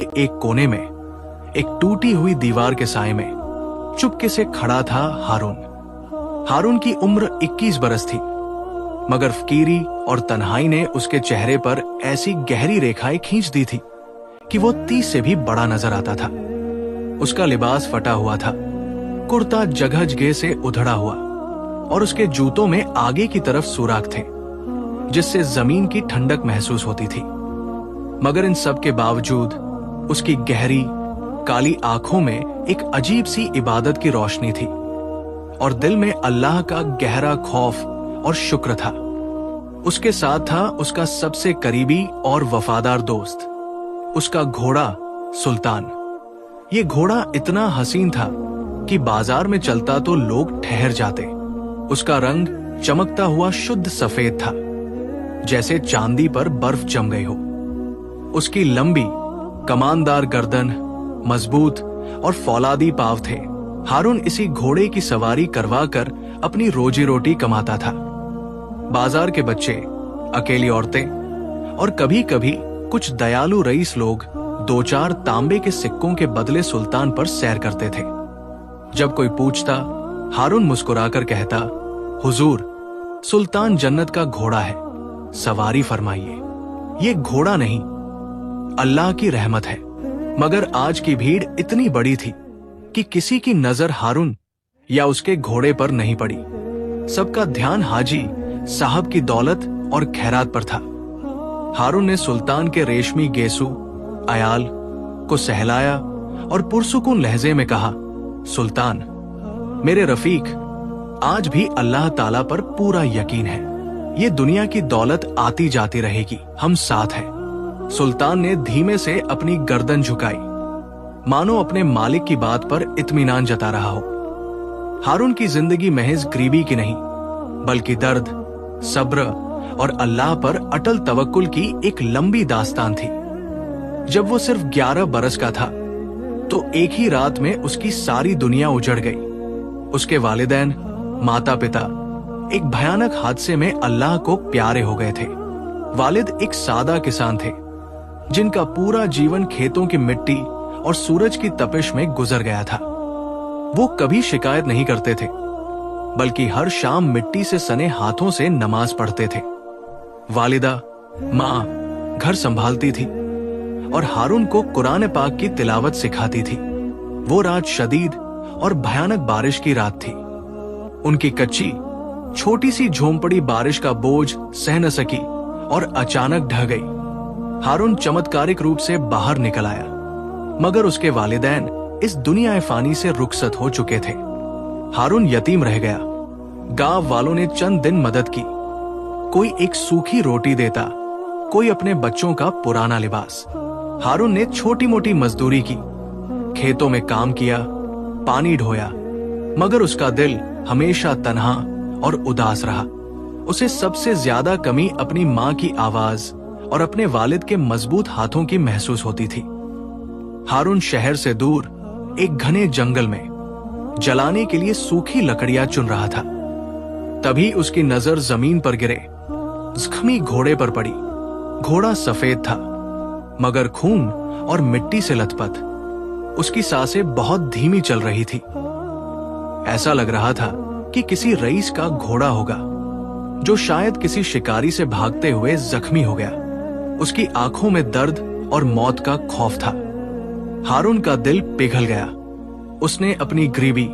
एक कोने में, एक टूटी हुई दीवार के साए में चुपके से खड़ा था हारून की उम्र 21 बरस थी, मगर फकीरी और तन्हाई ने उसके चेहरे पर ऐसी गहरी रेखाएं खींच दी थी कि वो 30 से भी बड़ा नजर आता था। उसका लिबास फटा हुआ था, कुर्ता जगह जगह से उधड़ा हुआ और उसके जूतों में आगे की तरफ सुराख थे, जिससे जमीन की ठंडक महसूस होती थी। मगर इन सब के बावजूद उसकी गहरी काली आंखों में एक अजीब सी इबादत की रोशनी थी और दिल में अल्लाह का गहरा खौफ और शुक्र था। उसके साथ था उसका सबसे करीबी और वफादार दोस्त, उसका घोड़ा सुल्तान। ये घोड़ा इतना हसीन था कि बाजार में चलता तो लोग ठहर जाते। उसका रंग चमकता हुआ शुद्ध सफेद था, जैसे चांदी पर बर्फ जम गई हो। उसकी लंबी कमानदार गर्दन, मजबूत और फौलादी पांव थे। हारून इसी घोड़े की सवारी करवाकर अपनी रोजी रोटी कमाता था। बाजार के बच्चे, अकेली औरतें और कभी कभी कुछ दयालु रईस लोग 2-4 तांबे के सिक्कों के बदले सुल्तान पर सैर करते थे। जब कोई पूछता, हारून मुस्कुराकर कहता, हुजूर, सुल्तान जन्नत का घोड़ा है, सवारी फरमाइए। ये घोड़ा नहीं, अल्लाह की रहमत है। मगर आज की भीड़ इतनी बड़ी थी कि किसी की नजर हारून या उसके घोड़े पर नहीं पड़ी। सबका ध्यान हाजी साहब की दौलत और खैरात पर था। हारून ने सुल्तान के रेशमी गेसू अयाल को सहलाया और पुरसुकून लहजे में कहा, सुल्तान, मेरे रफीक, आज भी अल्लाह ताला पर पूरा यकीन है। ये दुनिया की दौलत आती जाती रहेगी, हम साथ हैं। सुल्तान ने धीमे से अपनी गर्दन झुकाई, मानो अपने मालिक की बात पर इत्मीनान जता रहा हो। हारून की जिंदगी महज गरीबी की नहीं, बल्कि दर्द, सब्र और अल्लाह पर अटल तवक्कुल की एक लंबी दास्तान थी। जब वो सिर्फ 11 बरस का था तो एक ही रात में उसकी सारी दुनिया उजड़ गई। उसके वालिदैन, माता पिता एक भयानक हादसे में अल्लाह को प्यारे हो गए थे। वालिद एक सादा किसान थे, जिनका पूरा जीवन खेतों की मिट्टी और सूरज की तपिश में गुजर गया था। वो कभी शिकायत नहीं करते थे, बल्कि हर शाम मिट्टी से सने हाथों से नमाज पढ़ते थे। वालिदा माँ घर संभालती थी और हारून को कुरान पाक की तिलावत सिखाती थी। वो रात शदीद और भयानक बारिश की रात थी। उनकी कच्ची छोटी सी झोंपड़ी बारिश का बोझ सह न सकी और अचानक ढह गई। हारून चमत्कारिक रूप से बाहर निकल आया, मगर उसके वालिदैन इस दुनिया फानी से रुखसत हो चुके थे। हारून यतीम रह गया। गांव वालों ने चंद दिन मदद की, कोई एक सूखी रोटी देता, कोई अपने बच्चों का पुराना लिबास। हारून ने छोटी मोटी मजदूरी की, खेतों में काम किया, पानी ढोया, मगर उसका दिल हमेशा तन्हा और उदास रहा। उसे सबसे ज्यादा कमी अपनी माँ की आवाज और अपने वालिद के मजबूत हाथों की महसूस होती थी। हारून शहर से दूर एक घने जंगल में जलाने के लिए सूखी लकड़ियां चुन रहा था। तभी उसकी नजर जमीन पर गिरे जख्मी घोड़े पर पड़ी। घोड़ा सफेद था, मगर खून और मिट्टी से लथपथ। उसकी सांसें बहुत धीमी चल रही थी। ऐसा लग रहा था कि किसी रईस का घोड़ा होगा, जो शायद किसी शिकारी से भागते हुए जख्मी हो गया। उसकी आंखों में दर्द और मौत का खौफ था। हारून का दिल पिघल गया। उसने अपनी गरीबी,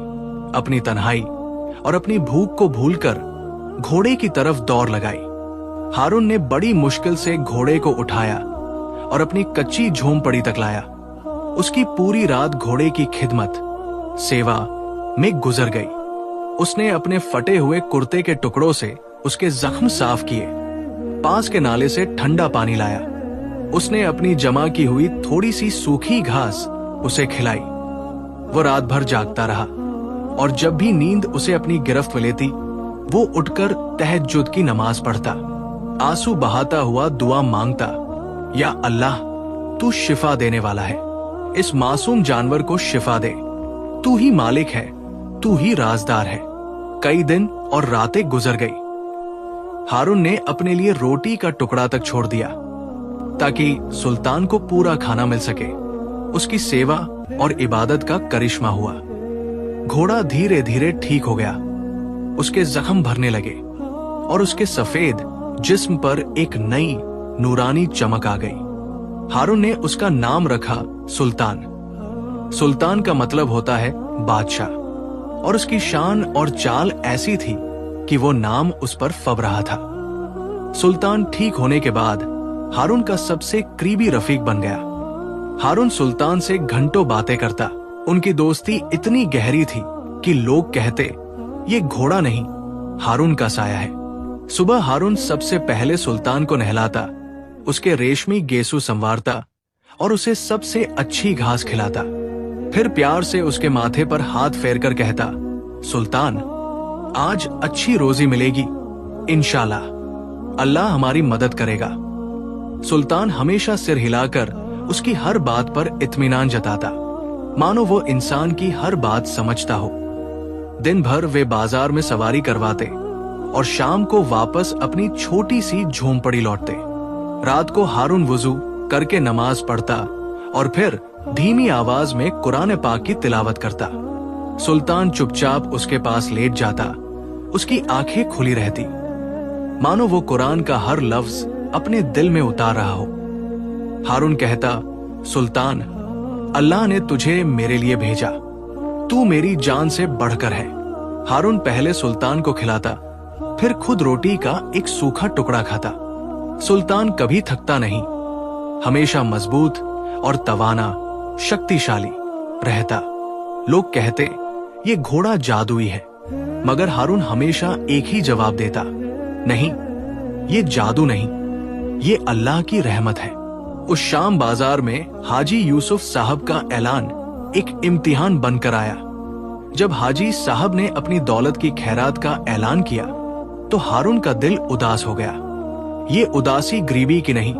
अपनी तन्हाई और अपनी भूख को भूलकर घोड़े की तरफ दौड़ लगाई। हारून ने बड़ी मुश्किल से घोड़े को उठाया और अपनी कच्ची झोंपड़ी तक लाया। उसकी पूरी रात घोड़े की खिदमत, सेवा में गुजर गई। उसने अपने फटे हुए कुर्ते के टुकड़ों से उसके जख्म साफ किए, पास के नाले से ठंडा पानी लाया। उसने अपनी जमा की हुई थोड़ी सी सूखी घास उसे खिलाई। वो रात भर जागता रहा और जब भी नींद उसे अपनी गिरफ्त में लेती, वो उठकर तहज्जुद की नमाज पढ़ता, आंसू बहाता हुआ दुआ मांगता, या अल्लाह, तू शिफा देने वाला है, इस मासूम जानवर को शिफा दे। तू ही मालिक है, तू ही राजदार है। कई दिन और रातें गुजर गई। हारून ने अपने लिए रोटी का टुकड़ा तक छोड़ दिया ताकि सुल्तान को पूरा खाना मिल सके। उसकी सेवा और इबादत का करिश्मा हुआ। घोड़ा धीरे धीरे ठीक हो गया, उसके जख्म भरने लगे और उसके सफेद जिस्म पर एक नई नूरानी चमक आ गई। हारून ने उसका नाम रखा सुल्तान। सुल्तान का मतलब होता है बादशाह, और उसकी शान और चाल ऐसी थी कि वो नाम उस पर फब रहा था। सुल्तान ठीक होने के बाद हारून का सबसे करीबी रफीक बन गया। हारून सुल्तान से घंटों बातें करता। उनकी दोस्ती इतनी गहरी थी कि लोग कहते, ये घोड़ा नहीं, हारून का साया है। सुबह हारून सबसे पहले सुल्तान को नहलाता, उसके रेशमी गेसू संवारता और उसे सबसे अच्छी घास खिलाता। फिर प्यार से उसके माथे पर हाथ फेरकर कहता, सुल्तान, आज अच्छी रोजी मिलेगी, इंशाल्लाह, अल्लाह हमारी मदद करेगा। सुल्तान हमेशा सिर हिलाकर उसकी हर बात पर इत्मीनान जताता, मानो वो इंसान की हर बात समझता हो। दिन भर वे बाजार में सवारी करवाते और शाम को वापस अपनी छोटी सी झोंपड़ी लौटते। रात को हारून वुजू करके नमाज पढ़ता और फिर धीमी आवाज में कुरान पाक की तिलावत करता। सुल्तान चुपचाप उसके पास लेट जाता, उसकी आंखें खुली रहती, मानो वो कुरान का हर लफ्ज अपने दिल में उतार रहा हो। हारून कहता, सुल्तान, अल्लाह ने तुझे मेरे लिए भेजा, तू मेरी जान से बढ़कर है। हारून पहले सुल्तान को खिलाता, फिर खुद रोटी का एक सूखा टुकड़ा खाता। सुल्तान कभी थकता नहीं, हमेशा मजबूत और तवाना, शक्तिशाली रहता। लोग कहते, ये घोड़ा जादुई है, मगर हारून हमेशा एक ही जवाब देता, नहीं, ये जादू नहीं, ये अल्लाह की रहमत है। उस शाम बाजार में हाजी यूसुफ साहब का ऐलान एक इम्तिहान बनकर आया। जब हाजी साहब ने अपनी दौलत की खैरात का ऐलान किया तो हारून का दिल उदास हो गया। ये उदासी गरीबी की नहीं,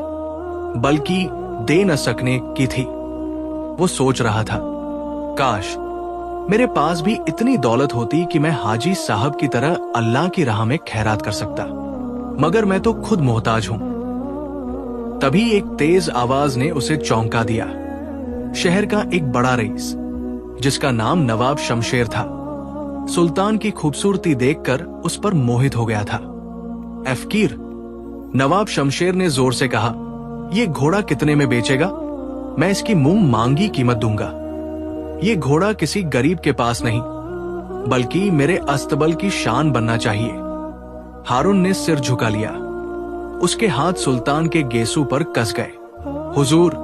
बल्कि दे न सकने की थी। वो सोच रहा था, काश मेरे पास भी इतनी दौलत होती कि मैं हाजी साहब की तरह अल्लाह की राह में खैरात कर सकता, मगर मैं तो खुद मोहताज हूं। तभी एक तेज आवाज ने उसे चौंका दिया। शहर का एक बड़ा रईस, जिसका नाम नवाब शमशेर था, सुल्तान की खूबसूरती देखकर उस पर मोहित हो गया था। ए फकीर, नवाब शमशेर ने जोर से कहा, ये घोड़ा कितने में बेचेगा? मैं इसकी मुंह मांगी कीमत दूंगा। ये घोड़ा किसी गरीब के पास नहीं, बल्कि मेरे अस्तबल की शान बनना चाहिए। हारून ने सिर झुका लिया। उसके हाथ सुल्तान के गेसू पर कस गए। हुजूर,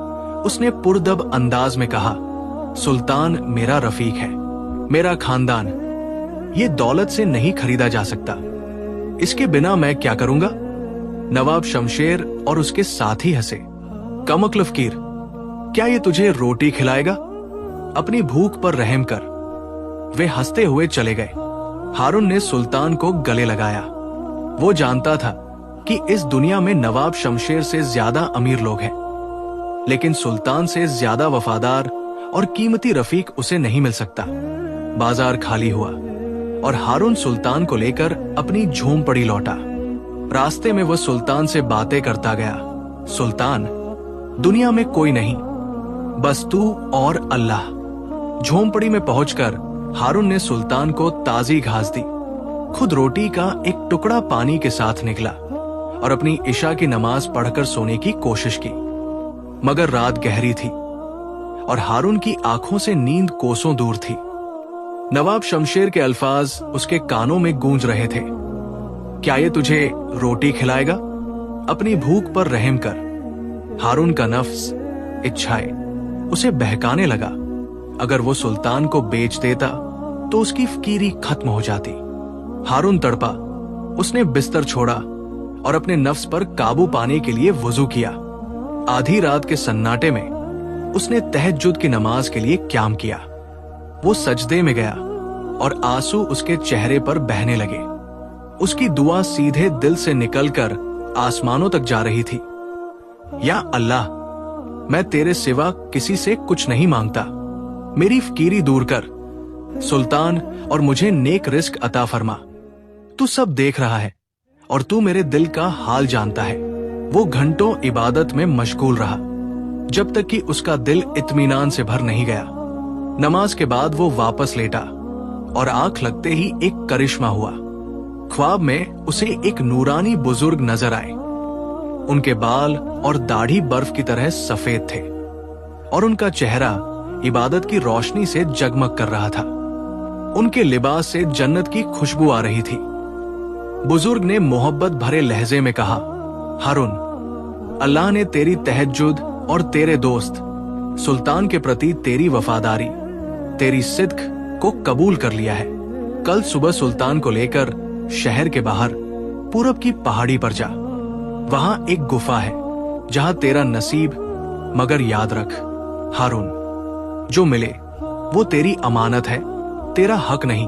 उसने पुरदब अंदाज में कहा, सुल्तान मेरा रफीक है, मेरा खानदान, ये दौलत से नहीं खरीदा जा सकता। इसके बिना मैं क्या करूंगा? नवाब शमशेर और उसके साथी हंसे। कमक्ल फकीर, क्या ये तुझे रोटी खिलाएगा? अपनी भूख पर रहम कर। वे हंसते हुए चले गए। हारून ने सुल्तान को गले लगाया। वो जानता था कि इस दुनिया में नवाब शमशेर से ज्यादा अमीर लोग हैं, लेकिन सुल्तान से ज्यादा वफादार और कीमती रफीक उसे नहीं मिल सकता। बाजार खाली हुआ और हारून सुल्तान को लेकर अपनी झोंपड़ी लौटा। रास्ते में वह सुल्तान से बातें करता गया। सुल्तान, दुनिया में कोई नहीं, बस तू और अल्लाह। झोंपड़ी में पहुंचकर हारून ने सुल्तान को ताजी घास दी, खुद रोटी का एक टुकड़ा पानी के साथ निकला और अपनी इशा की नमाज पढ़कर सोने की कोशिश की। मगर रात गहरी थी और हारून की आंखों से नींद कोसों दूर थी। नवाब शमशेर के अल्फाज उसके कानों में गूंज रहे थे, क्या ये तुझे रोटी खिलाएगा? अपनी भूख पर रहम कर। हारून का नफ्स, इच्छाएं उसे बहकाने लगा। अगर वो सुल्तान को बेच देता तो उसकी फकीरी खत्म हो जाती। हारून तड़पा। उसने बिस्तर छोड़ा और अपने नफ्स पर काबू पाने के लिए वुजू किया। आधी रात के सन्नाटे में उसने तहज्जुद की नमाज के लिए क़याम किया। वो सजदे में गया और आंसू उसके चेहरे पर बहने लगे। उसकी दुआ सीधे दिल से निकलकर आसमानों तक जा रही थी। या अल्लाह, मैं तेरे सिवा किसी से कुछ नहीं मांगता, मेरी फकीरी दूर कर। सुल्तान और मुझे नेक रिस्क अता फरमा। तू सब देख रहा है और तू मेरे दिल का हाल जानता है। वो घंटों इबादत में मशगूल रहा। जब तक कि उसका दिल इत्मीनान से भर नहीं गया। नमाज के बाद वो वापस लेटा और आंख लगते ही एक करिश्मा हुआ। ख्वाब में उसे एक नूरानी बुजुर्ग नजर आए। उनके बाल और दाढ़ी बर्फ की तरह सफेद थे और उनका चेहरा इबादत की रोशनी से जगमग कर रहा था। उनके लिबास से जन्नत की खुशबू आ रही थी। बुजुर्ग ने मोहब्बत भरे लहजे में कहा, हारून, अल्लाह ने तेरी तहज्जुद और तेरे दोस्त सुल्तान के प्रति तेरी वफादारी, तेरी सिद्क को कबूल कर लिया है। कल सुबह सुल्तान को लेकर शहर के बाहर पूरब की पहाड़ी पर जा। वहां एक गुफा है जहां तेरा नसीब, मगर याद रख हारून, जो मिले वो तेरी अमानत है, तेरा हक नहीं।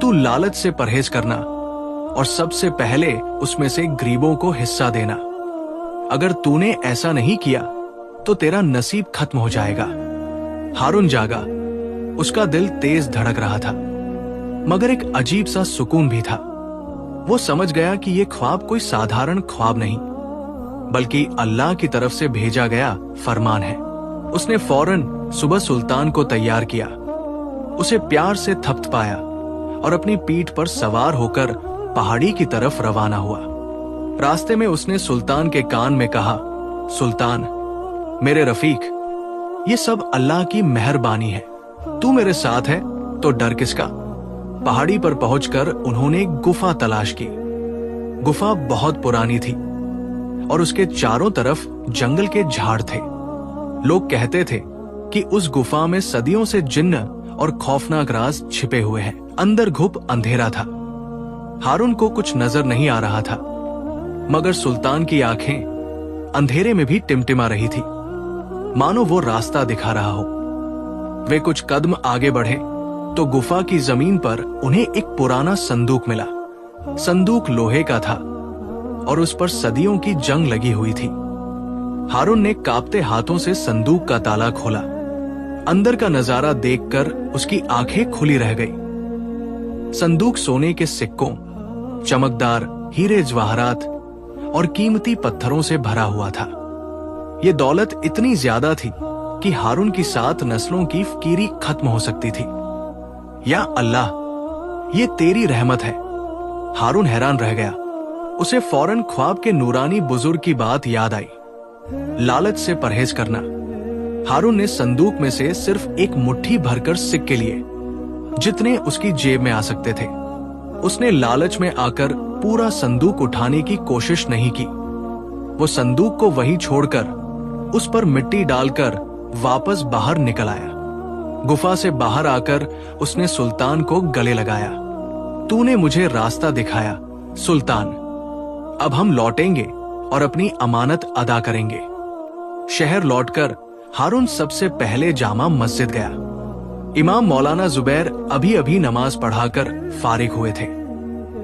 तू लालच से परहेज करना और सबसे पहले उसमें से गरीबों को हिस्सा देना। अगर तूने ऐसा नहीं किया तो तेरा नसीब खत्म हो जाएगा। हारून जागा। उसका दिल तेज धड़क रहा था, मगर एक अजीब सा सुकून भी था। वो समझ गया कि ये ख्वाब कोई साधारण ख्वाब नहीं, बल्कि अल्लाह की तरफ से भेजा गया फरमान है। उसने फौरन सुबह सुल्तान को तैयार किया, उसे प्यार से थपथपाया और अपनी पीठ पर सवार होकर पहाड़ी की तरफ रवाना हुआ। रास्ते में उसने सुल्तान के कान में कहा, सुल्तान, मेरे रफीक, ये सब अल्लाह की मेहरबानी है। तू मेरे साथ है तो डर किसका। पहाड़ी पर पहुंचकर उन्होंने एक गुफा तलाश की। गुफा बहुत पुरानी थी और उसके चारों तरफ जंगल के झाड़ थे। लोग कहते थे कि उस गुफा में सदियों से जिन्न और खौफनाक राज छिपे हुए हैं। अंदर घुप अंधेरा था। हारून को कुछ नजर नहीं आ रहा था, मगर सुल्तान की आंखें अंधेरे में भी टिमटिमा रही थी, मानो वो रास्ता दिखा रहा हो। वे कुछ कदम आगे बढ़े तो गुफा की जमीन पर उन्हें एक पुराना संदूक मिला। संदूक लोहे का था और उस पर सदियों की जंग लगी हुई थी। हारून ने कांपते हाथों से संदूक का ताला खोला। अंदर का नजारा देखकर उसकी आंखें खुली रह गई। संदूक सोने के सिक्कों, चमकदार हीरे जवाहरात और कीमती पत्थरों से भरा हुआ था। ये दौलत इतनी ज्यादा थी कि हारून की 7 नस्लों की फकीरी खत्म हो सकती थी। या अल्लाह, ये तेरी रहमत है। हारून हैरान रह गया। उसे फौरन ख्वाब के नूरानी बुजुर्ग की बात याद आई, लालच से परहेज करना। हारून ने संदूक में से सिर्फ एक मुट्ठी भरकर सिक्के लिए, जितने उसकी जेब में आ सकते थे। उसने लालच में आकर पूरा संदूक उठाने की कोशिश नहीं की। वो संदूक को वहीं छोड़कर उस पर मिट्टी डालकर वापस बाहर निकल आया। गुफा से बाहर आकर उसने सुल्तान को गले लगाया। तूने मुझे रास्ता दिखाया सुल्तान, अब हम लौटेंगे और अपनी अमानत अदा करेंगे। शहर लौटकर हारून सबसे पहले जामा मस्जिद गया। इमाम मौलाना जुबैर अभी अभी नमाज पढ़ाकर फारिग हुए थे।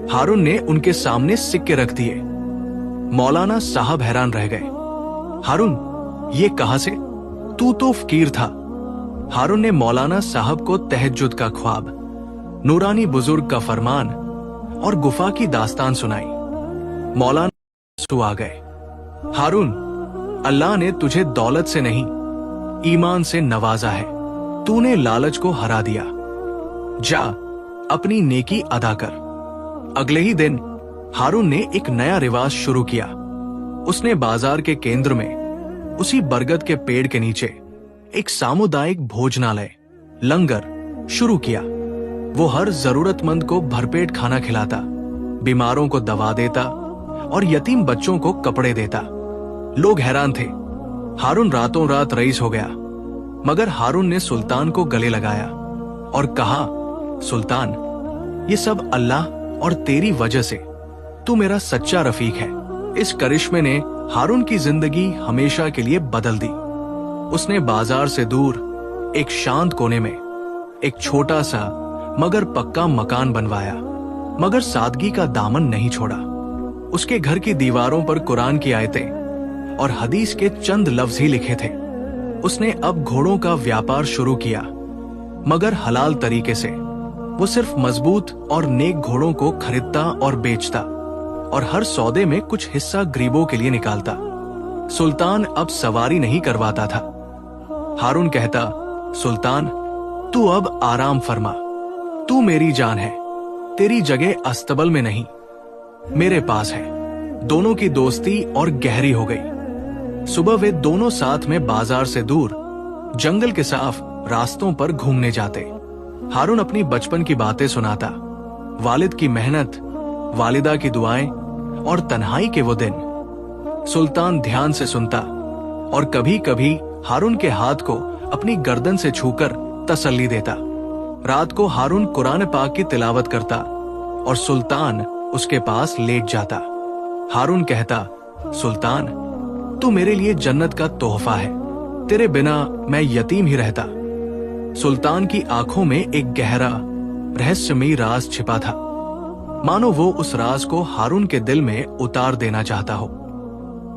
हारून ने उनके सामने सिक्के रख दिए। मौलाना साहब हैरान रह गए। हारून, ये कहां से? तू तो फकीर था। हारून ने मौलाना साहब को तहज्जुद का ख्वाब, नूरानी बुजुर्ग का फरमान और गुफा की दास्तान सुनाई। मौलाना आंसू आ गए। हारून, अल्लाह ने तुझे दौलत से नहीं, ईमान से नवाजा है। तूने लालच को हरा दिया। जा, अपनी नेकी अदा कर। अगले ही दिन हारून ने एक नया रिवाज शुरू किया। उसने बाजार के केंद्र में, उसी बरगद के पेड़ के नीचे, एक सामुदायिक भोजनालय, लंगर शुरू किया। वो हर जरूरतमंद को भरपेट खाना खिलाता, बीमारों को दवा देता और यतीम बच्चों को कपड़े देता। लोग हैरान थे। हारून रातों रात रईस हो गया। मगर हारून ने सुल्तान को गले लगाया और कहा, सुल्तान, ये सब अल्लाह और तेरी वजह से। तू मेरा सच्चा रफीक है। इस करिश्मे ने हारून की जिंदगी हमेशा के लिए बदल दी। उसने बाजार से दूर एक शांत कोने में एक छोटा सा मगर पक्का मकान बनवाया, मगर सादगी का दामन नहीं छोड़ा। उसके घर की दीवारों पर कुरान की आयतें और हदीस के चंद लफ्ज ही लिखे थे। उसने अब घोड़ों का व्यापार शुरू किया, मगर हलाल तरीके से। वो सिर्फ मजबूत और नेक घोड़ों को खरीदता और बेचता और हर सौदे में कुछ हिस्सा गरीबों के लिए निकालता। सुल्तान अब सवारी नहीं करवाता था। हारून कहता, सुल्तान तू अब आराम फरमा, तू मेरी जान है, तेरी जगह अस्तबल में नहीं मेरे पास है। दोनों की दोस्ती और गहरी हो गई। सुबह वे दोनों साथ में बाजार से दूर जंगल के साफ रास्तों पर घूमने जाते। हारून अपनी बचपन की बातें सुनाता, वालिद की मेहनत, वालिदा की दुआएं और तन्हाई के वो दिन। सुल्तान ध्यान से सुनता और कभी कभी हारून के हाथ को अपनी गर्दन से छूकर तसल्ली देता। रात को हारून कुरान पाक की तिलावत करता और सुल्तान उसके पास लेट जाता। हारून कहता, सुल्तान तू मेरे लिए जन्नत का तोहफा है, तेरे बिना मैं यतीम ही रहता। सुल्तान की आंखों में एक गहरा रहस्यमयी राज छिपा था, मानो वो उस राज को हारून के दिल में उतार देना चाहता हो।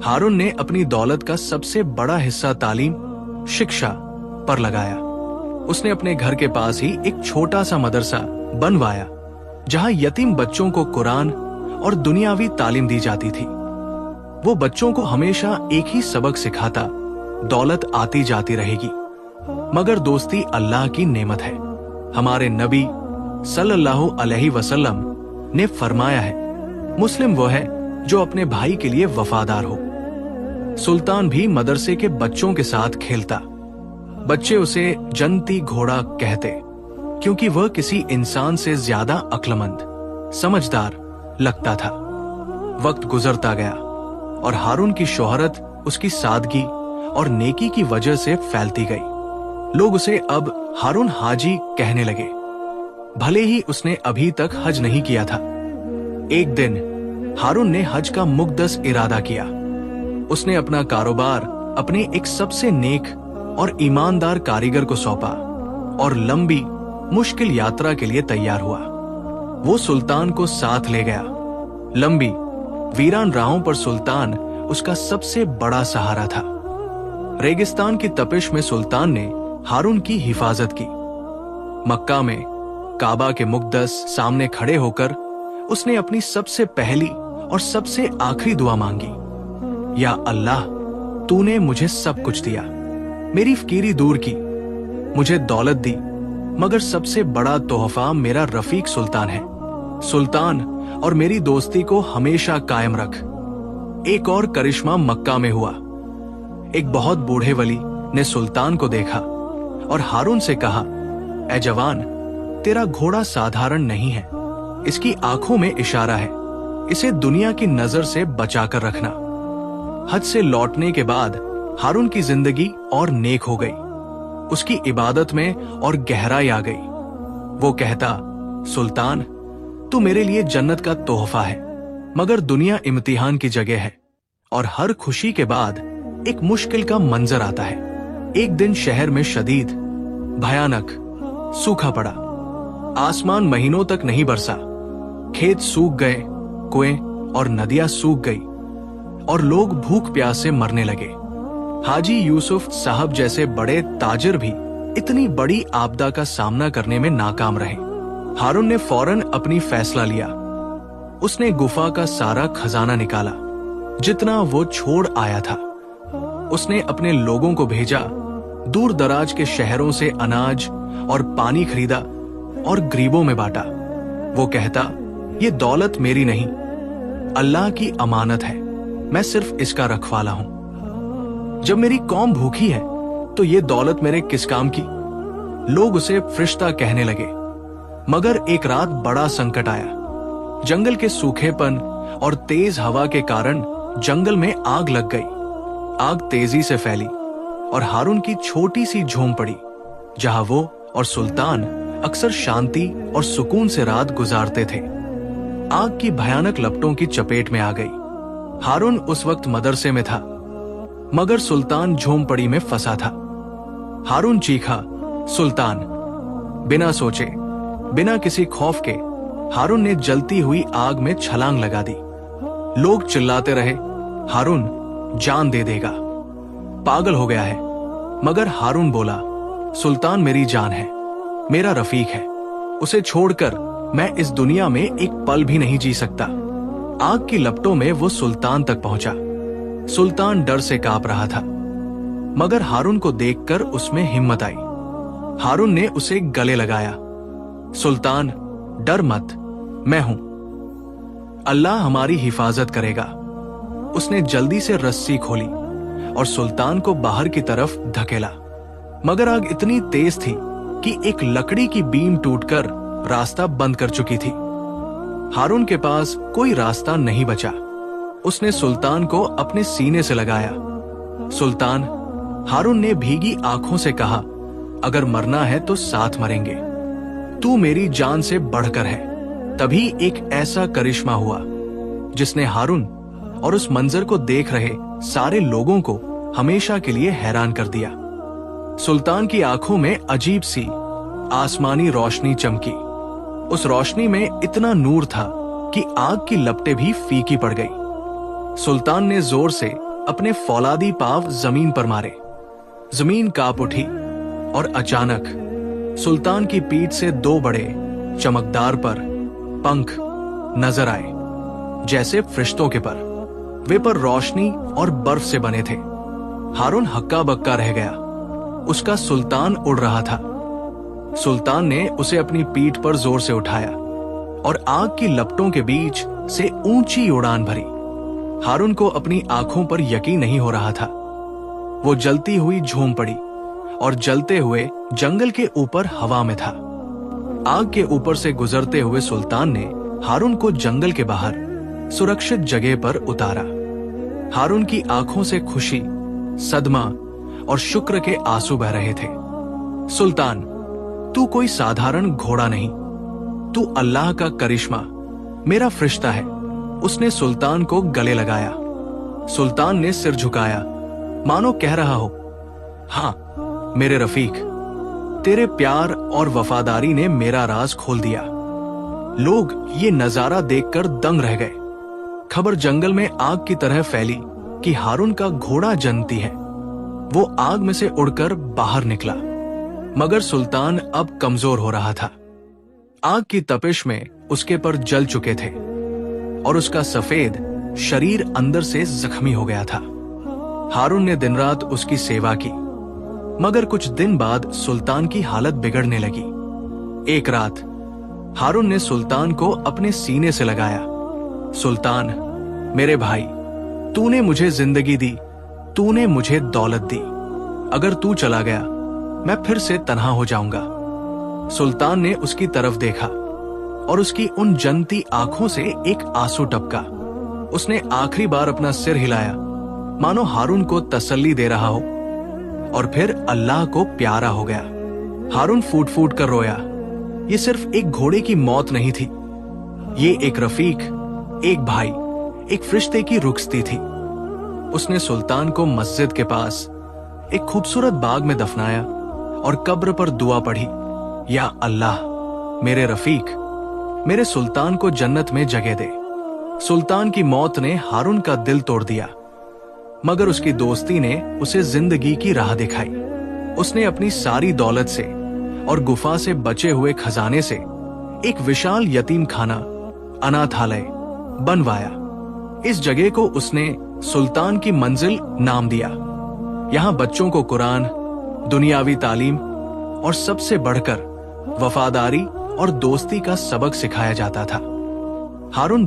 हारून ने अपनी दौलत का सबसे बड़ा हिस्सा तालीम, शिक्षा पर लगाया। उसने अपने घर के पास ही एक छोटा सा मदरसा बनवाया, जहां यतीम बच्चों को कुरान और दुनियावी तालीम दी जाती थी। वो बच्चों को हमेशा एक ही सबक सिखाता, दौलत आती जाती रहेगी, मगर दोस्ती अल्लाह की नेमत है। हमारे नबी सल्लल्लाहु अलैहि वसल्लम ने फरमाया है, मुस्लिम वो है जो अपने भाई के लिए वफादार हो। सुल्तान भी मदरसे के बच्चों के साथ खेलता। बच्चे उसे जनती घोड़ा कहते, क्योंकि वह किसी इंसान से ज्यादा अक्लमंद, समझदार लगता था। वक्त गुजरता गया और हारून की शोहरत उसकी सादगी और नेकी की वजह से फैलती गई। लोग उसे अब हारून हाजी कहने लगे, भले ही उसने अभी तक हज नहीं किया था। एक दिन हारून ने हज का मुक़द्दस इरादा किया। उसने अपना कारोबार अपने एक सबसे नेक और ईमानदार कारीगर को सौंपा और लंबी मुश्किल यात्रा के लिए तैयार हुआ। वो सुल्तान को साथ ले गया। लंबी वीरान राहों पर सुल्तान उसका सबसे बड़ा सहारा था। रेगिस्तान की तपिश में सुल्तान ने हारून की हिफाजत की। मक्का में काबा के मुक़द्दस सामने खड़े होकर उसने अपनी सबसे पहली और सबसे आखिरी दुआ मांगी, या अल्लाह तूने मुझे सब कुछ दिया, मेरी फकीरी दूर की, मुझे दौलत दी, मगर सबसे बड़ा तोहफा मेरा रफीक सुल्तान है। सुल्तान और मेरी दोस्ती को हमेशा कायम रख। एक और करिश्मा मक्का में हुआ। एक बहुत बूढ़े वली ने सुल्तान को देखा और हारून से कहा, ऐ जवान, तेरा घोड़ा साधारण नहीं है, इसकी आंखों में इशारा है, इसे दुनिया की नजर से बचाकर रखना। हज से लौटने के बाद हारून की जिंदगी और नेक हो गई। उसकी इबादत में और गहराई आ गई। वो कहता, सुल्तान तू मेरे लिए जन्नत का तोहफा है, मगर दुनिया इम्तिहान की जगह है और हर खुशी के बाद एक मुश्किल का मंजर आता है। एक दिन शहर में शदीद भयानक सूखा पड़ा। आसमान महीनों तक नहीं बरसा। खेत सूख गए, कुएं और नदियां सूख गई और लोग भूख प्यास से मरने लगे। हाजी यूसुफ साहब जैसे बड़े ताजिर भी इतनी बड़ी आपदा का सामना करने में नाकाम रहे। हारून ने फौरन अपनी फैसला लिया। उसने गुफा का सारा खजाना निकाला जितना वो छोड़ आया था। उसने अपने लोगों को भेजा, दूर दराज के शहरों से अनाज और पानी खरीदा और गरीबों में बांटा। वो कहता, ये दौलत मेरी नहीं, अल्लाह की अमानत है, मैं सिर्फ इसका रखवाला हूं। जब मेरी कौम भूखी है तो ये दौलत मेरे किस काम की? लोग उसे फरिश्ता कहने लगे। मगर एक रात बड़ा संकट आया। जंगल के सूखेपन और तेज हवा के कारण जंगल में आग लग गई। आग तेजी से फैली और हारून की छोटी सी झोंपड़ी पड़ी, जहां वो और सुल्तान अक्सर शांति और सुकून से रात गुजारते थे, आग की भयानक लपटों की चपेट में आ गई। हारून उस वक्त मदरसे में था, मगर सुल्तान झोंपड़ी में फंसा था। हारून चीखा, सुल्तान। बिना सोचे, बिना किसी खौफ के हारून ने जलती हुई आग में छलांग लगा दी। लोग चिल्लाते रहे, हारून जान दे देगा, पागल हो गया है। मगर हारून बोला, सुल्तान मेरी जान है, मेरा रफीक है, उसे छोड़कर मैं इस दुनिया में एक पल भी नहीं जी सकता। आग की लपटों में वो सुल्तान तक पहुंचा। सुल्तान डर से कांप रहा था, मगर हारून को देखकर उसमें हिम्मत आई। हारून ने उसे गले लगाया। सुल्तान, डर मत, मैं हूं, अल्लाह हमारी हिफाजत करेगा। उसने जल्दी से रस्सी खोली और सुल्तान को बाहर की तरफ धकेला, मगर आग इतनी तेज थी कि एक लकड़ी की बीम टूटकर रास्ता बंद कर चुकी थी। हारून के पास कोई रास्ता नहीं बचा। उसने सुल्तान को अपने सीने से लगाया। सुल्तान, हारून ने भीगी आंखों से कहा, अगर मरना है तो साथ मरेंगे, तू मेरी जान से बढ़कर है। तभी एक ऐसा करिश्मा हुआ जिसने हारून और उस मंजर को देख रहे सारे लोगों को हमेशा के लिए हैरान कर दिया। सुल्तान की आंखों में अजीब सी आसमानी रोशनी चमकी। उस रोशनी में इतना नूर था कि आग की लपटें भी फीकी पड़ गई। सुल्तान ने जोर से अपने फौलादी पांव जमीन पर मारे। जमीन कांप उठी और अचानक सुल्तान की पीठ से दो बड़े चमकदार पर पंख नजर आए, जैसे फरिश्तों के पर। वे पर रोशनी और बर्फ से बने थे। हारून हक्का बक्का रह गया। उसका सुल्तान उड़ रहा था। सुल्तान ने उसे अपनी पीठ पर जोर से उठाया और आग की लपटों के बीच से ऊंची उड़ान भरी। हारून को अपनी आंखों पर यकीन नहीं हो रहा था। वो जलती हुई झूम पड़ी और जलते हुए जंगल के ऊपर हवा में था। आग के ऊपर से गुजरते हुए सुल्तान ने हारून को जंगल के बाहर सुरक्षित जगह पर उतारा। हारून की आंखों से खुशी, सदमा और शुक्र के आंसू बह रहे थे। सुल्तान, तू कोई साधारण घोड़ा नहीं, तू अल्लाह का करिश्मा, मेरा फरिश्ता है। उसने सुल्तान को गले लगाया। सुल्तान ने सिर झुकाया, मानो कह रहा हो, हाँ मेरे रफीक, तेरे प्यार और वफादारी ने मेरा राज खोल दिया। लोग ये नजारा देखकर दंग रह गए। खबर जंगल में आग की तरह फैली कि हारून का घोड़ा जनती है। वो आग में से उड़कर बाहर निकला, मगर सुल्तान अब कमजोर हो रहा था। आग की तपिश में उसके पर जल चुके थे और उसका सफेद शरीर अंदर से जख्मी हो गया था। हारून ने दिन रात उसकी सेवा की, मगर कुछ दिन बाद सुल्तान की हालत बिगड़ने लगी। एक रात हारून ने सुल्तान को अपने सीने से लगाया। सुल्तान, मेरे भाई, तूने मुझे जिंदगी दी, तूने मुझे दौलत दी। अगर तू चला गया मैं फिर से तन्हा हो जाऊंगा। सुल्तान ने उसकी तरफ देखा और उसकी उन जनती आंखों से एक आंसू टपका। उसने आखिरी बार अपना सिर हिलाया, मानो हारून को तसल्ली दे रहा हो, और फिर अल्लाह को प्यारा हो गया। हारून फूट फूट कर रोया। ये सिर्फ एक घोड़े की मौत नहीं थी, ये एक रफीक, एक भाई, एक फरिश्ते की रुखसती थी। उसने सुल्तान को मस्जिद के पास एक खूबसूरत बाग में दफनाया और कब्र पर दुआ पढ़ी, या अल्लाह, मेरे रफीक, मेरे सुल्तान को जन्नत में जगह दे। सुल्तान की मौत ने हारून का दिल तोड़ दिया, मगर उसकी दोस्ती ने उसे जिंदगी की राह दिखाई। उसने अपनी सारी दौलत से और गुफा से बचे हुए खजाने से एक विशाल यतीम खाना, अनाथालय बनवाया। इस जगह को उसने सुल्तान की मंजिल नाम दिया। यहाँ बच्चों को कुरान, दुनियावी तालीम और सबसे बढ़कर वफादारी और दोस्ती का सबक सिखाया जाता था। हारून